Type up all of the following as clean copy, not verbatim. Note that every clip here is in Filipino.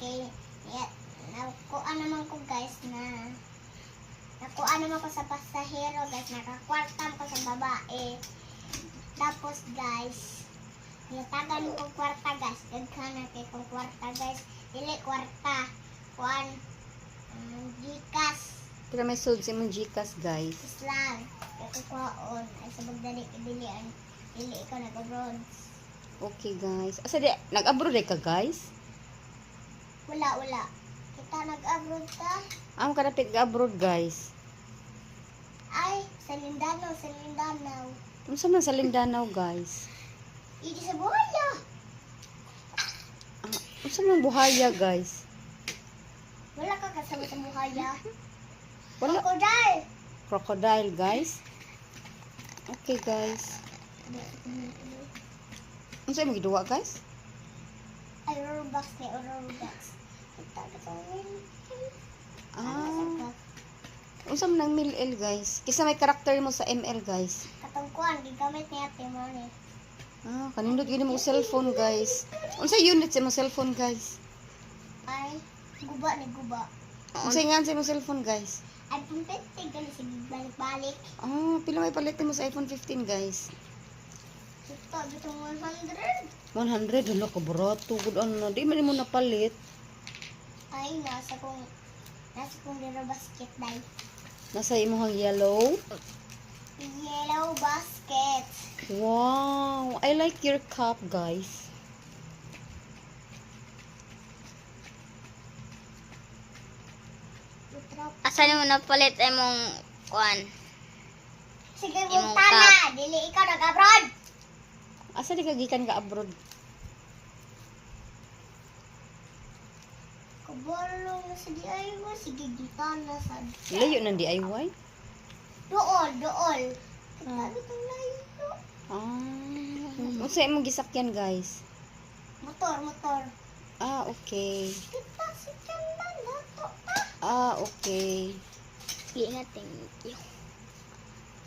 kay nakuha naman ko guys na nakuha naman ko sa pasahero guys, nakakwartam ko sa babae. Tapos guys, niyatagan ko kwarta guys, daghan kay kong kwarta guys, dili kwarta, kuan, Gcash. Pero may sold si mong Gcash guys. Islam, kukuhaon, ay sa magdali ibilian, dili ikaw nag-abroad. Okay guys. Asa di, nag-abroad ka guys? Wala. Kita nag-abroad ka? Amo ka dapit ga-abroad guys. Ay, sa Mindanao. Unsa man sa Lindanao guys? Idi sa Buhaya. Unsa man buhaya guys? Wala ka kasama sa Buhaya. Wala. Crocodile. Crocodile guys. Okay guys. Unsa imong giduwa guys? Ay, Robux ni Robux. Kita ka sa Unsa man ang ML guys? Kisa may karakter mo sa ML guys. katungkuan, gigamit ni ate mo ni. Kanindot gini mo cellphone guys. Unsa unit sa mo cellphone guys? Ay, guba ni guba. Unsa nga sa mo cellphone guys? iPhone 15 gali sige balik-balik. Pila may palit mo sa iPhone 15 guys? Ito, bitong 100. 100 ano ka barato gud ano di man mo napalit. Ay, nasa kong dero basket dai. Nasa imong yellow. Yellow basket. Wow, I like your cup guys. Asa mo napalit imong kuan? Sige, Imong buntana. Dili ikaw nag-abroad. Asa di ka gikan ka abroad? Kabalong na sa DIY. Sige, gitana sa... Layo ng DIY? Dool. Kita Ah. bitong layo. Unsa imong gisakyan guys? Motor. Okay. Kita si Kanda nato ta. Okay. Ingat, thank you.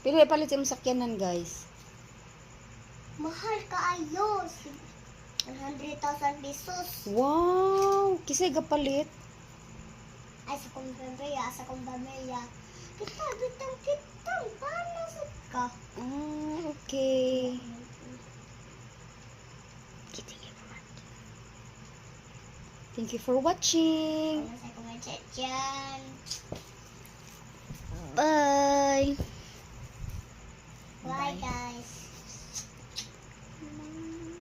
Pila palit imong sakyanan guys? Mahal kaayo. 100,000 pesos. Wow, kisay gapalit? Ay, sa kong pamilya. Kita, bitang. Paano sa ka? Okay. Thank you for watching. Paano sa kong chat dyan? Bye. Bye, guys.